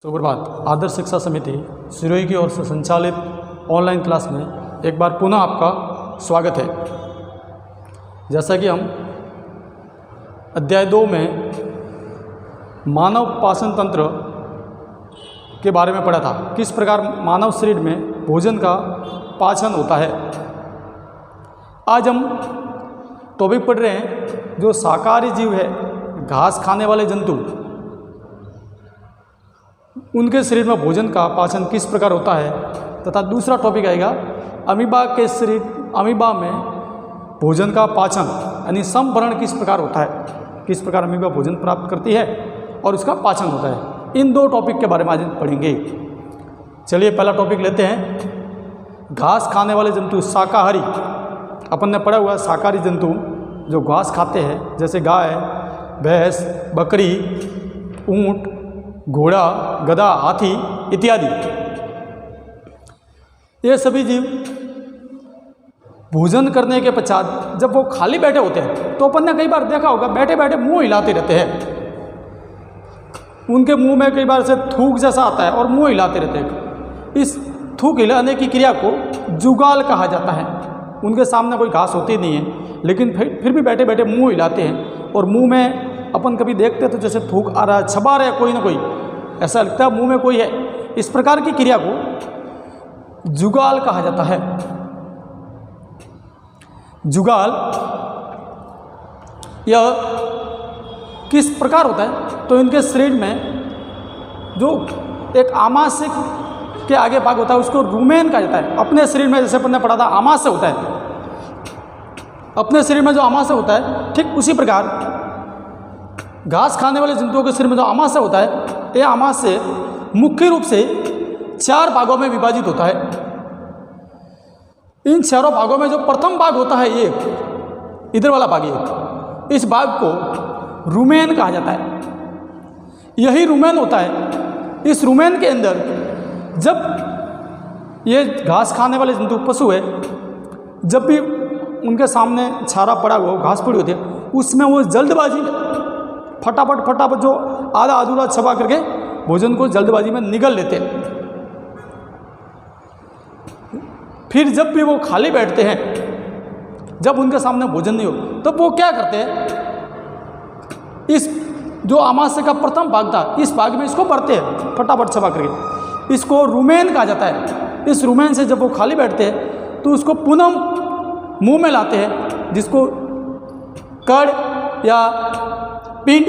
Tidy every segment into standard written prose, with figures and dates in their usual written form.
सुप्रभात। आदर्श शिक्षा समिति सिरोही की ओर से संचालित ऑनलाइन क्लास में एक बार पुनः आपका स्वागत है। जैसा कि हम अध्याय 2 में मानव पाचन तंत्र के बारे में पढ़ा था, किस प्रकार मानव शरीर में भोजन का पाचन होता है। आज हम टॉपिक पढ़ रहे हैं जो शाकाहारी जीव है, घास खाने वाले जंतु, उनके शरीर में भोजन का पाचन किस प्रकार होता है। तथा दूसरा टॉपिक आएगा अमीबा के शरीर, अमीबा में भोजन का पाचन यानी संभरण किस प्रकार होता है, किस प्रकार अमीबा भोजन प्राप्त करती है और उसका पाचन होता है। इन दो टॉपिक के बारे में आज पढ़ेंगे। चलिए पहला टॉपिक लेते हैं, घास खाने वाले जंतु शाकाहारी। अपन ने पढ़ा हुआ है शाकाहारी जंतु जो घास खाते हैं, जैसे गाय, भैंस, बकरी, ऊंट, घोड़ा, गधा, हाथी इत्यादि। ये सभी जीव भोजन करने के पश्चात जब वो खाली बैठे होते हैं तो अपन ने कई बार देखा होगा बैठे बैठे मुंह हिलाते रहते हैं। उनके मुंह में कई बार से थूक जैसा आता है और मुंह हिलाते रहते हैं। इस थूक हिलाने की क्रिया को जुगाल कहा जाता है। उनके सामने कोई घास होती नहीं है, लेकिन फिर भी बैठे बैठे मुंह हिलाते हैं और मुंह में अपन कभी देखते हैं तो जैसे थूक आ रहा है, छबा रहा है कोई ना कोई, ऐसा लगता है मुंह में कोई है। इस प्रकार की क्रिया को जुगाल कहा जाता है। जुगाल यह किस प्रकार होता है तो इनके शरीर में जो एक आमाशय के आगे भाग होता है उसको रुमेन कहा जाता है। अपने शरीर में जैसे अपन ने पढ़ा था आमाशय होता है, अपने शरीर में जो आमाशय होता है ठीक उसी प्रकार घास खाने वाले जंतुओं के शरीर में जो आमाशय होता है, यह आमाशय मुख्य रूप से 4 भागों में विभाजित होता है। इन चारों भागों में जो प्रथम भाग होता है, ये इधर वाला भाग, ये इस भाग को रुमेन कहा जाता है। यही रुमेन होता है। इस रुमेन के अंदर जब ये घास खाने वाले जंतु पशु है, जब भी उनके सामने छारा पड़ा हुआ घास पड़ी होती है, उसमें वो जल्दबाजी में फटाफट जो आधा अधूरा छबा करके भोजन को जल्दबाजी में निगल लेते हैं। फिर जब भी वो खाली बैठते हैं, जब उनके सामने भोजन नहीं हो, तब वो क्या करते हैं, इस जो आमाशय का प्रथम भाग था इस भाग में इसको भरते हैं फटाफट छबा करके। इसको रुमेन कहा जाता है। इस रुमेन से जब वो खाली बैठते हैं तो उसको पुनः मुंह में लाते हैं, जिसको कड़ या पिंड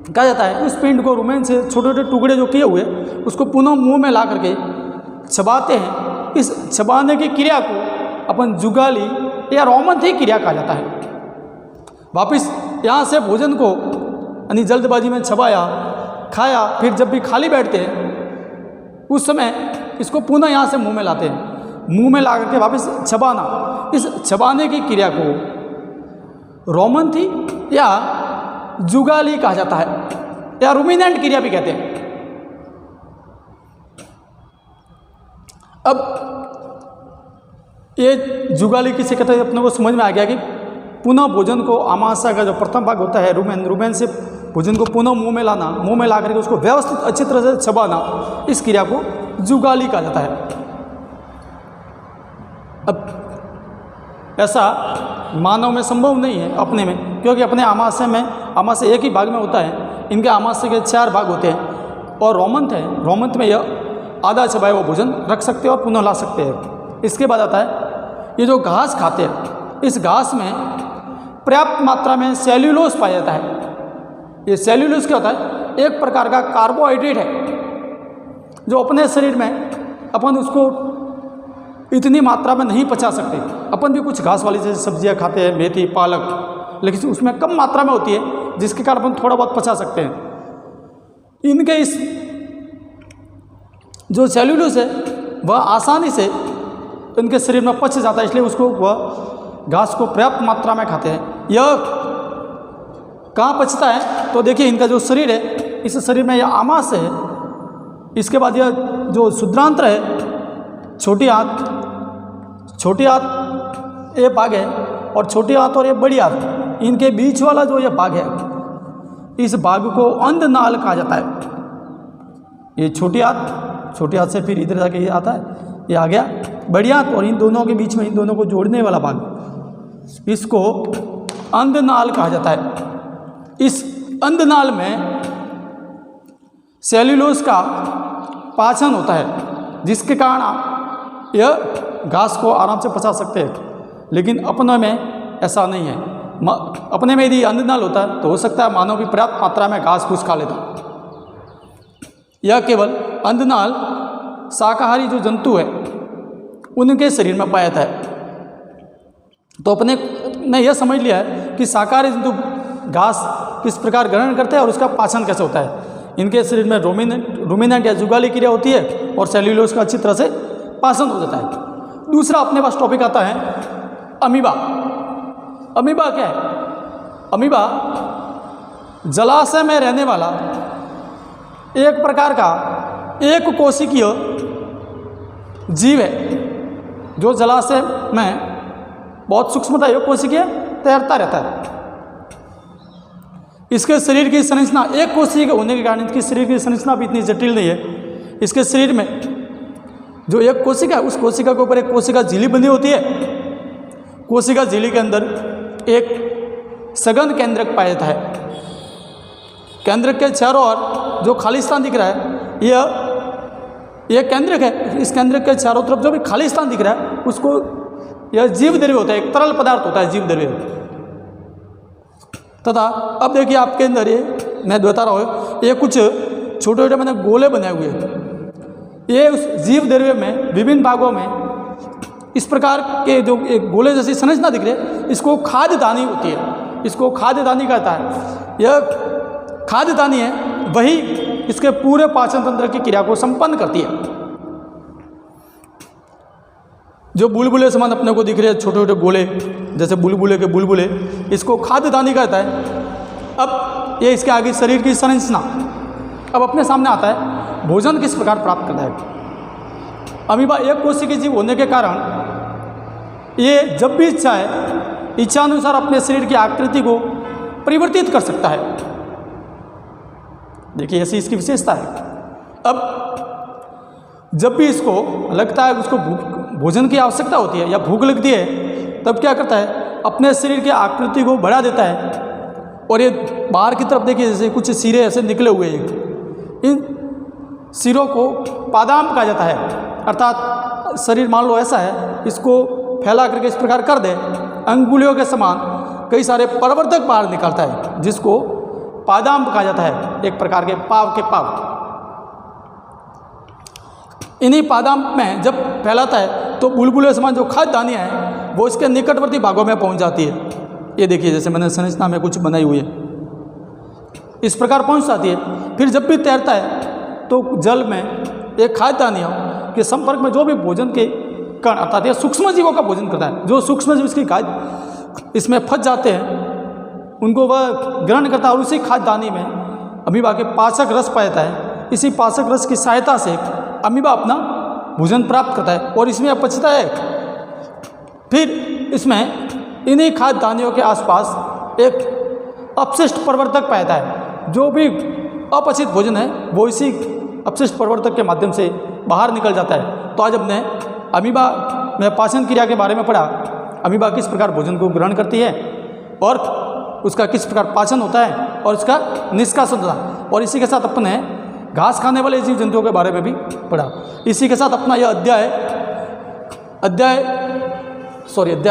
कहा जाता है। उस पिंड को रुमेन से छोटे छोटे टुकड़े जो किए हुए उसको पुनः मुंह में ला करके चबाते हैं। इस चबाने की क्रिया को अपन जुगाली या रोमंथी क्रिया कहा जाता है। वापिस यहाँ से भोजन को यानी जल्दबाजी में चबाया, खाया, फिर जब भी खाली बैठते हैं उस समय इसको पुनः यहाँ से मुंह में लाते हैं। मुंह में ला करके वापस चबाना, इस चबाने की क्रिया को रोमंथी या जुगाली कहा जाता है, या रुमिनेंट क्रिया भी कहते हैं। अब ये जुगाली किसे कहते हैं अपने को समझ में आ गया कि पुनः भोजन को आमाशय का जो प्रथम भाग होता है रुमेन से भोजन को पुनः मुंह में लाना, मुंह में ला करके उसको व्यवस्थित अच्छी तरह से चबाना, इस क्रिया को जुगाली कहा जाता है। अब ऐसा मानव में संभव नहीं है अपने में, क्योंकि अपने आमाशय एक ही भाग में होता है। इनके आमाशय के 4 भाग होते हैं और रोमंथ है। रोमंथ में यह आधा चबाया हुआ भोजन रख सकते हैं और पुनः ला सकते हैं। इसके बाद आता है ये जो घास खाते हैं, इस घास में पर्याप्त मात्रा में सेल्यूलोज पाया जाता है। ये सेल्यूलोज क्या होता है, एक प्रकार का कार्बोहाइड्रेट है जो अपने शरीर में अपन उसको इतनी मात्रा में नहीं पचा सकते। अपन भी कुछ घास वाली जैसे सब्जियां खाते हैं, मेथी, पालक, लेकिन उसमें कम मात्रा में होती है जिसके कारण अपन थोड़ा बहुत पचा सकते हैं। इनके इस जो सेल्यूलोज है वह आसानी से इनके शरीर में पच जाता है, इसलिए उसको वह घास को पर्याप्त मात्रा में खाते हैं। यह कहाँ पचता है तो देखिए इनका जो शरीर है, इस शरीर में यह आमाशय है। इसके बाद यह जो शुद्रांत्र है, छोटी हाथ ये भाग है, और छोटी हाथ और ये बड़ी हाथ, इनके बीच वाला जो ये भाग है, इस भाग को अंधनाल कहा जाता है। ये छोटी हाथ से फिर इधर जाके ये आता है, ये आ गया बड़ी हाथ, और इन दोनों के बीच में इन दोनों को जोड़ने वाला भाग, इसको अंधनाल कहा जाता है। इस अंधनाल में सेल्यूलोज का पाचन होता है, जिसके कारण आप यह घास को आराम से पचा सकते हैं। लेकिन अपने में ऐसा नहीं है। अपने में यदि अंधनाल होता है तो हो सकता है मानव भी पर्याप्त मात्रा में घास फूस खा लेता। यह केवल अंधनाल शाकाहारी जो जंतु है उनके शरीर में पाया जाता है। तो अपने ने यह समझ लिया है कि शाकाहारी जंतु घास किस प्रकार ग्रहण करते हैं और उसका पाचन कैसे होता है। इनके शरीर में रूमिनेंट या जुगाली क्रिया होती है और सेल्यूलोज का अच्छी तरह से पाचन हो जाता है। दूसरा अपने पास टॉपिक आता है अमीबा। अमीबा क्या है? अमीबा जलाशय में रहने वाला एक प्रकार का एक कोशिकीय जीव है, जो जलाशय में बहुत सूक्ष्मता एक कोशिकीय तैरता रहता है। इसके शरीर की संरचना एक कोशिकीय होने के कारण इसकी शरीर की संरचना भी इतनी जटिल नहीं है। इसके शरीर में जो एक कोशिका है, उस कोशिका के ऊपर एक कोशिका झिल्ली बनी होती है। कोशिका झिल्ली के अंदर एक सघन केंद्रक पाया जाता है। केंद्रक के चारों ओर जो खाली स्थान दिख रहा है यह केंद्रक है। इस केंद्रक के चारों तरफ जो भी खाली स्थान दिख रहा है उसको यह जीव द्रव्य होता है, एक तरल पदार्थ होता है जीव द्रव्य। तथा अब देखिए आपके अंदर ये मैं बता रहा हूँ, ये कुछ छोटे छोटे मैंने गोले बनाए हुए हैं। ये उस जीव द्रव्य में विभिन्न भागों में इस प्रकार के जो एक गोले जैसी संरचना दिख रही है, इसको खाद्य दानी होती है। इसको खाद्य दानी कहता है। यह खाद्य दानी है, वही इसके पूरे पाचन तंत्र की क्रिया को संपन्न करती है। जो बुलबुले समान अपने को दिख रहे हैं छोटे छोटे गोले, जैसे बुलबुले के बुलबुले, इसको खाद्य दानी कहता है। अब ये इसके आगे शरीर की संरचना अब अपने सामने आता है। भोजन किस प्रकार प्राप्त करता है? अमीबा एक कोशिकीय जीव होने के कारण ये जब भी इच्छानुसार अपने शरीर की आकृति को परिवर्तित कर सकता है। देखिए ऐसी इसकी विशेषता है। अब जब भी इसको लगता है उसको भोजन की आवश्यकता होती है या भूख लगती है, तब क्या करता है? अपने शरीर की आकृति को बढ़ा देता है। और ये बाहर की तरफ देखिए जैसे कुछ सिरे ऐसे निकले हुए हैं। इन सिरों को पादाम कहा जाता है। अर्थात शरीर मान लो ऐसा है, इसको फैला करके इस प्रकार कर दे, अंगुलियों के समान कई सारे प्रवर्तक बाहर निकलता है, जिसको पादाम कहा जाता है। एक प्रकार के पाव के पाव। इन्हीं पादाम में जब फैलाता है तो बुलबुले समान जो खाद्य दानियाँ हैं वो इसके निकटवर्ती भागों में पहुंच जाती है। ये देखिए जैसे मैंने संरचना में कुछ बनाई हुई है, इस प्रकार पहुंच जाती है। फिर जब भी तैरता है तो जल में एक खाद्य दानियों के संपर्क में जो भी भोजन के कण अर्थात यह सूक्ष्म जीवों का भोजन करता है। जो सूक्ष्म जीव इसकी खाद्य इसमें फंस जाते हैं उनको वह ग्रहण करता है और उसी खाद्य दानी में अमीबा के पाचक रस पाया जाता है। इसी पाचक रस की सहायता से अमीबा अपना भोजन प्राप्त करता है और इसमें अपचता है। फिर इसमें इन्हीं खाद्य दानियों के आसपास एक अपशिष्ट प्रवर्तक पाया जाता है। जो भी अपचित भोजन है वो इसी अपशिष्ट प्रवर्तक के माध्यम से बाहर निकल जाता है। तो आज हमने अमीबा में पाचन क्रिया के बारे में पढ़ा। अमीबा किस प्रकार भोजन को ग्रहण करती है और उसका किस प्रकार पाचन होता है और उसका निष्कासन होता है। और इसी के साथ अपने घास खाने वाले जीव जंतुओं के बारे में भी पढ़ा। इसी के साथ अपना यह अध्याय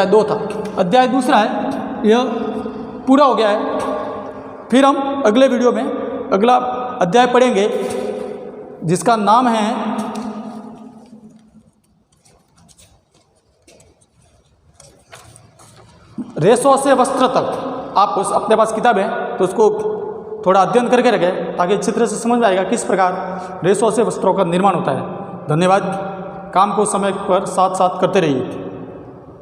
2 था। अध्याय दूसरा है, यह पूरा हो गया है। फिर हम अगले वीडियो में अगला अध्याय पढ़ेंगे जिसका नाम है रेशों से वस्त्र तक। आप उस अपने पास किताब है तो उसको थोड़ा अध्ययन करके रखें ताकि अच्छी तरह से समझ में आएगा किस प्रकार रेशों से वस्त्रों का निर्माण होता है। धन्यवाद। काम को समय पर साथ साथ करते रहिए।